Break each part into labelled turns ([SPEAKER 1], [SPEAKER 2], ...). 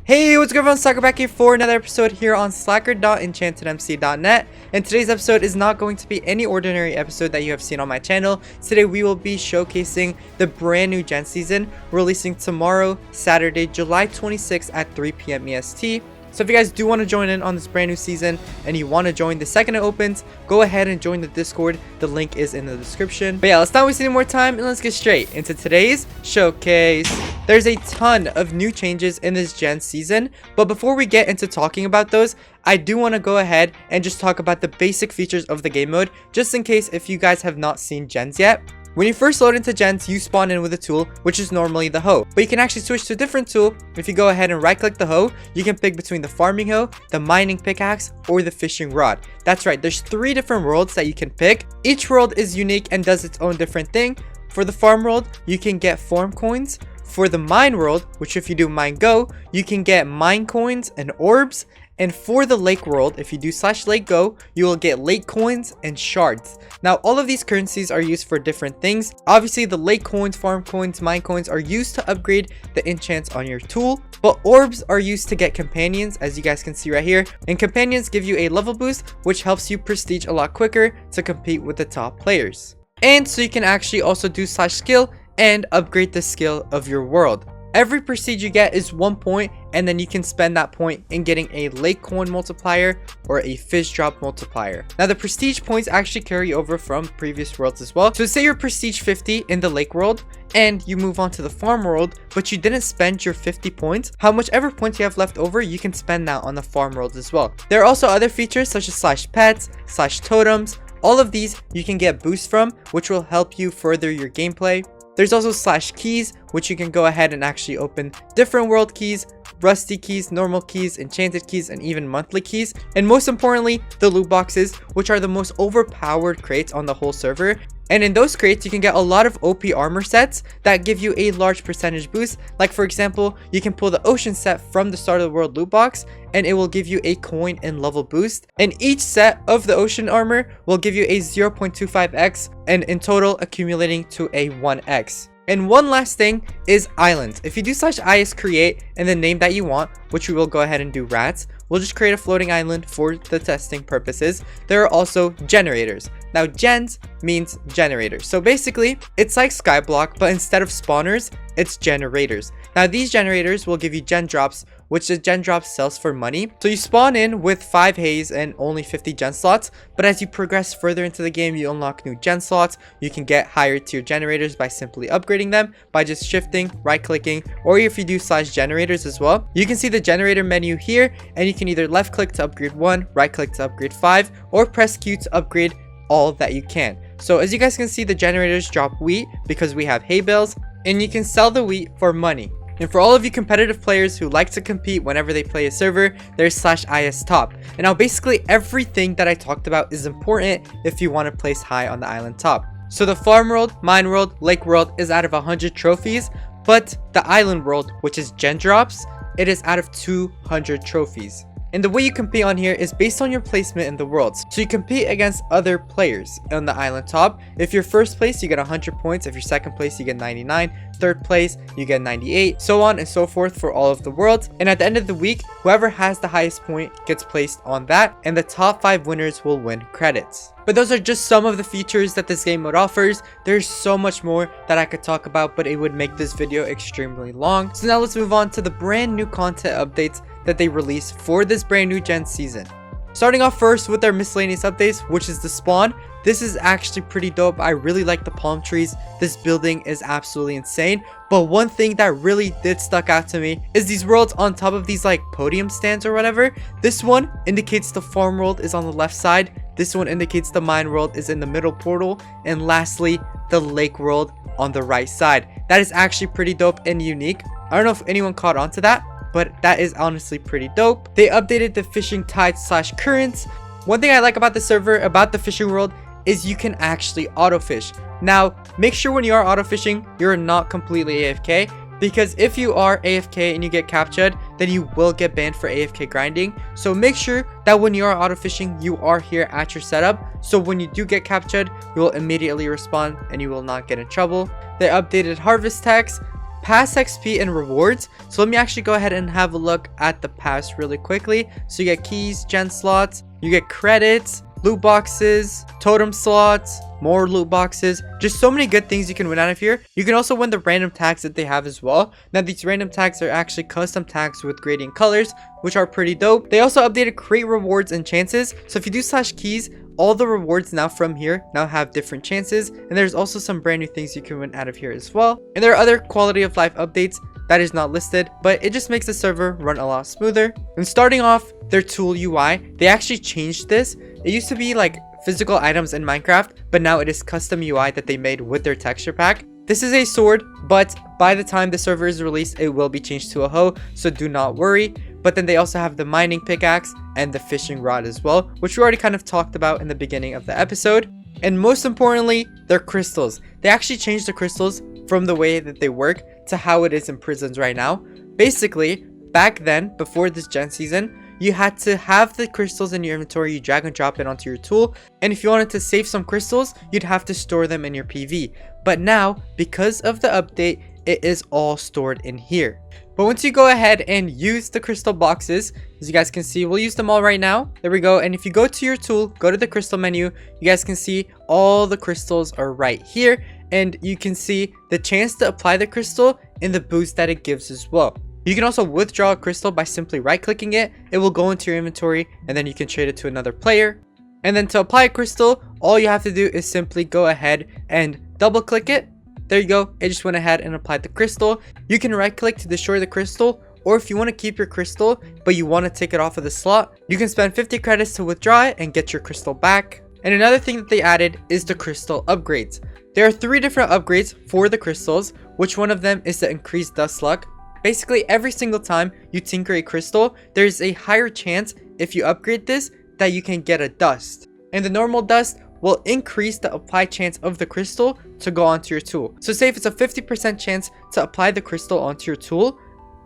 [SPEAKER 1] Hey, what's good everyone, Slacker back here for another episode here on slacker.enchantedmc.net, and today's episode is not going to be any ordinary episode that you have seen on my channel. Today we will be showcasing the brand new Gen season, releasing tomorrow, Saturday, July 26th at 3 p.m. EST. So if you guys do want to join in on this brand new season and you want to join the second it opens, go ahead and join the Discord. The link is in the description. But yeah, let's not waste any more time and let's get straight into today's showcase. There's a ton of new changes in this Gen season, but before we get into talking about those, I do want to go ahead and just talk about the basic features of the game mode, just in case if you guys have not seen Gens yet. When you first load into Gens, you spawn in with a tool, which is normally the hoe. But you can actually switch to a different tool. If you go ahead and right click the hoe, you can pick between the farming hoe, the mining pickaxe, or the fishing rod. That's right, there's 3 different worlds that you can pick. Each world is unique and does its own different thing. For the farm world, you can get farm coins. For the mine world, which if you do mine go, you can get mine coins and orbs. And for the lake world, if you do /lake go, you will get lake coins and shards. Now, all of these currencies are used for different things. Obviously, the lake coins, farm coins, mine coins are used to upgrade the enchants on your tool. But orbs are used to get companions, as you guys can see right here. And companions give you a level boost, which helps you prestige a lot quicker to compete with the top players. And so you can actually also do /skill and upgrade the skill of your world. Every prestige you get is 1 point, and then you can spend that point in getting a lake coin multiplier or a fish drop multiplier. Now the prestige points actually carry over from previous worlds as well. So say you're prestige 50 in the lake world and you move on to the farm world, but you didn't spend your 50 points. How much ever points you have left over, you can spend that on the farm world as well. There are also other features such as /pets, /totems. All of these you can get boosts from, which will help you further your gameplay. There's also /keys, which you can go ahead and actually open different world keys, rusty keys, normal keys, enchanted keys, and even monthly keys. And most importantly, the loot boxes, which are the most overpowered crates on the whole server. And in those crates, you can get a lot of OP armor sets that give you a large percentage boost. Like for example, you can pull the ocean set from the start of the world loot box and it will give you a coin and level boost. And each set of the ocean armor will give you a 0.25x and in total accumulating to a 1x. And one last thing is islands. If you do /is create and the name that you want, which we will go ahead and do rats, we'll just create a floating island for the testing purposes. There are also generators. Now gens means generators. So basically it's like Skyblock, but instead of spawners, it's generators. Now these generators will give you gen drops, which the gen drop sells for money. So you spawn in with 5 haze and only 50 gen slots, but as you progress further into the game, you unlock new gen slots. You can get higher tier generators by simply upgrading them by just shifting, right clicking, or if you do /generators as well. You can see the generator menu here, and you can either left click to upgrade 1, right click to upgrade 5, or press Q to upgrade all that you can. So as you guys can see, the generators drop wheat because we have hay bales, and you can sell the wheat for money. And for all of you competitive players who like to compete whenever they play a server, there's /is top. And now basically everything that I talked about is important if you want to place high on the island top. So the farm world, mine world, lake world is out of 100 trophies, but the island world, which is gen drops, it is out of 200 trophies. And the way you compete on here is based on your placement in the worlds. So you compete against other players on the island top. If you're first place, you get 100 points. If you're second place, you get 99. Third place, you get 98. So on and so forth for all of the worlds. And at the end of the week, whoever has the highest point gets placed on that. And the top 5 winners will win credits. But those are just some of the features that this game mode offers. There's so much more that I could talk about, but it would make this video extremely long. So now let's move on to the brand new content updates that they released for this brand new Gen season. Starting off first with their miscellaneous updates, which is the spawn. This is actually pretty dope. I really like the palm trees. This building is absolutely insane. But one thing that really did stuck out to me is these worlds on top of these like podium stands or whatever. This one indicates the farm world is on the left side. This one indicates the mine world is in the middle portal. And lastly, the lake world on the right side. That is actually pretty dope and unique. I don't know if anyone caught on to that, but that is honestly pretty dope. They updated the fishing tides /currents. One thing I like about the server, about the fishing world, is you can actually auto fish. Now, make sure when you are auto fishing, you're not completely AFK, because if you are AFK and you get captured, then you will get banned for AFK grinding. So make sure that when you are auto fishing, you are here at your setup. So when you do get captured, you will immediately respawn and you will not get in trouble. They updated harvest tax, past XP and rewards. So let me actually go ahead and have a look at the past really quickly. So you get keys, gen slots, you get credits, loot boxes, totem slots, more loot boxes, just so many good things you can win out of here. You can also win the random tags that they have as well. Now these random tags are actually custom tags with gradient colors, which are pretty dope. They also updated crate rewards and chances. So if you do slash keys, all the rewards now from here now have different chances, and there's also some brand new things you can win out of here as well. And there are other quality of life updates that is not listed, but it just makes the server run a lot smoother. And starting off, their tool UI, they actually changed this. It used to be like physical items in Minecraft, but now it is custom UI that they made with their texture pack. This is a sword, but by the time the server is released, it will be changed to a hoe, so do not worry. But then they also have the mining pickaxe and the fishing rod as well, which we already kind of talked about in the beginning of the episode. And most importantly, their crystals. They actually changed the crystals from the way that they work to how it is in prisons right now. Basically, back then, before this gen season, you had to have the crystals in your inventory, you drag and drop it onto your tool, and if you wanted to save some crystals, you'd have to store them in your PV. But now, because of the update, it is all stored in here. But once you go ahead and use the crystal boxes, as you guys can see, we'll use them all right now. There we go. And if you go to your tool, go to the crystal menu, you guys can see all the crystals are right here, and you can see the chance to apply the crystal and the boost that it gives as well. You can also withdraw a crystal by simply right clicking it. It will go into your inventory, and then you can trade it to another player. And then to apply a crystal, all you have to do is simply go ahead and double click it. There you go. It just went ahead and applied the crystal. You can right click to destroy the crystal, or if you want to keep your crystal but you want to take it off of the slot, you can spend 50 credits to withdraw it and get your crystal back. And another thing that they added is the crystal upgrades. There are 3 different upgrades for the crystals, which one of them is the increased dust luck. Basically, every single time you tinker a crystal, there's a higher chance if you upgrade this that you can get a dust. And the normal dust will increase the apply chance of the crystal to go onto your tool. So say if it's a 50% chance to apply the crystal onto your tool,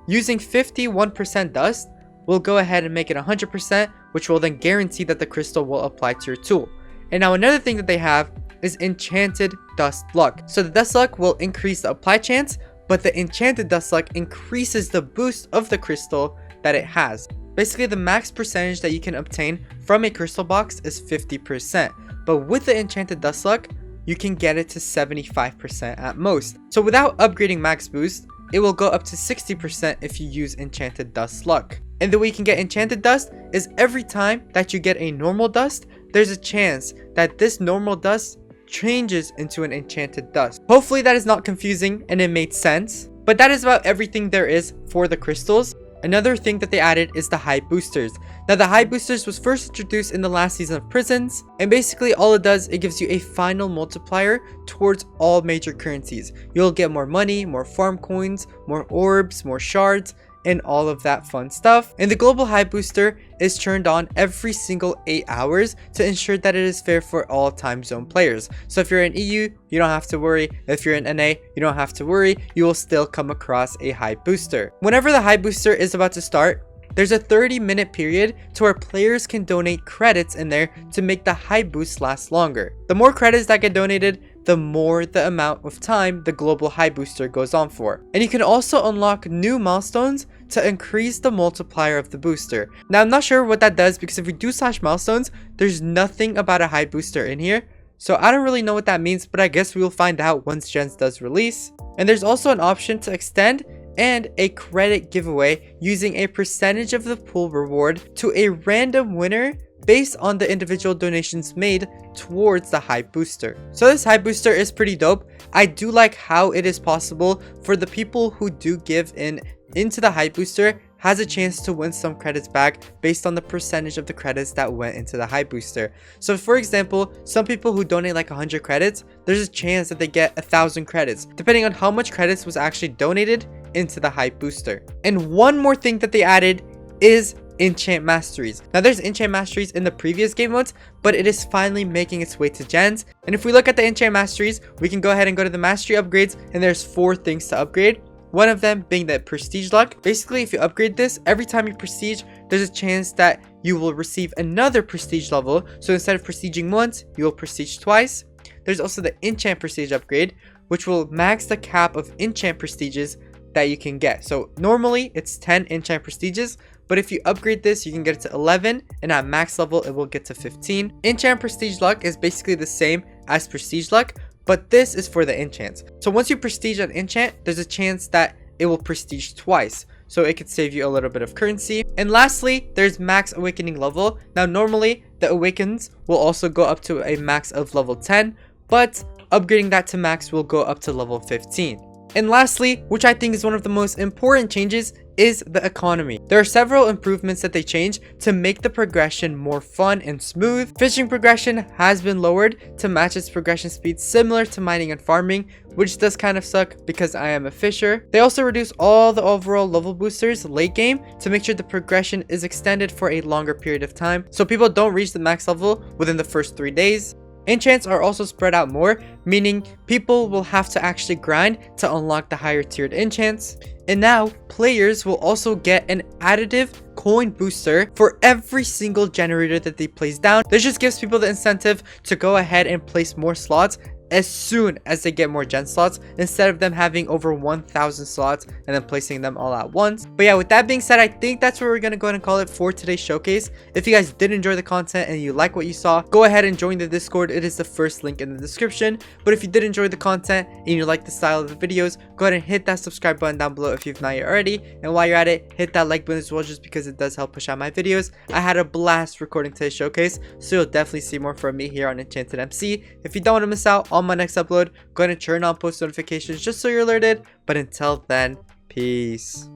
[SPEAKER 1] using 51% dust will go ahead and make it 100%, which will then guarantee that the crystal will apply to your tool. And now another thing that they have is enchanted dust luck. So the dust luck will increase the apply chance, but the enchanted dust luck increases the boost of the crystal that it has. Basically, the max percentage that you can obtain from a crystal box is 50%, but with the enchanted dust luck, you can get it to 75% at most. So without upgrading max boost, it will go up to 60% if you use enchanted dust luck. And the way you can get enchanted dust is every time that you get a normal dust, there's a chance that this normal dust changes into an enchanted dust. Hopefully that is not confusing and it made sense. But that is about everything there is for the crystals. Another thing that they added is the high boosters. Now the high boosters was first introduced in the last season of Prisons, and basically all it does, it gives you a final multiplier towards all major currencies. You'll get more money, more farm coins, more orbs, more shards, and all of that fun stuff. And the global high booster is turned on every single 8 hours to ensure that it is fair for all time zone players. So if you're in EU, you don't have to worry. If you're in NA, you don't have to worry. You will still come across a high booster. Whenever the high booster is about to start, there's a 30-minute period to where players can donate credits in there to make the high boost last longer. The more credits that get donated, the more the amount of time the global high booster goes on for. And you can also unlock new milestones to increase the multiplier of the booster. Now I'm not sure what that does, because if we do slash milestones, there's nothing about a high booster in here. So I don't really know what that means, but I guess we will find out once GENS does release. And there's also an option to extend and a credit giveaway using a percentage of the pool reward to a random winner based on the individual donations made towards the high booster. So this high booster is pretty dope. I do like how it is possible for the people who do give into the high booster has a chance to win some credits back based on the percentage of the credits that went into the high booster. So for example, some people who donate like 100 credits, there's a chance that they get 1,000 credits, depending on how much credits was actually donated into the high booster. And one more thing that they added is enchant masteries. Now there's enchant masteries in the previous game modes, but it is finally making its way to GENS. And if we look at the enchant masteries, we can go ahead and go to the mastery upgrades, and there's 4 things to upgrade. One of them being the prestige luck. Basically, if you upgrade this, every time you prestige, there's a chance that you will receive another prestige level. So instead of prestiging once, you will prestige twice. There's also the enchant prestige upgrade, which will max the cap of enchant prestiges that you can get. So normally it's 10 enchant prestiges, but if you upgrade this, you can get it to 11, and at max level, it will get to 15. Enchant prestige luck is basically the same as prestige luck, but this is for the enchants. So once you prestige an enchant, there's a chance that it will prestige twice. So it could save you a little bit of currency. And lastly, there's max awakening level. Now normally the awakens will also go up to a max of level 10, but upgrading that to max will go up to level 15. And lastly, which I think is one of the most important changes, is the economy. There are several improvements that they changed to make the progression more fun and smooth. Fishing progression has been lowered to match its progression speed similar to mining and farming, which does kind of suck because I am a fisher. They also reduced all the overall level boosters late game to make sure the progression is extended for a longer period of time, so people don't reach the max level within the first 3 days. Enchants are also spread out more, meaning people will have to actually grind to unlock the higher tiered enchants. And now, players will also get an additive coin booster for every single generator that they place down. This just gives people the incentive to go ahead and place more slots as soon as they get more gen slots, instead of them having over 1,000 slots and then placing them all at once. But yeah, with that being said, I think that's where we're gonna go ahead and call it for today's showcase. If you guys did enjoy the content and you like what you saw, go ahead and join the Discord. It is the first link in the description. But if you did enjoy the content and you like the style of the videos, go ahead and hit that subscribe button down below if you've not yet already. And while you're at it, hit that like button as well, just because it does help push out my videos. I had a blast recording today's showcase, so you'll definitely see more from me here on EnchantedMC. If you don't want to miss out on my next upload, go ahead and turn on post notifications just so you're alerted. But until then, peace.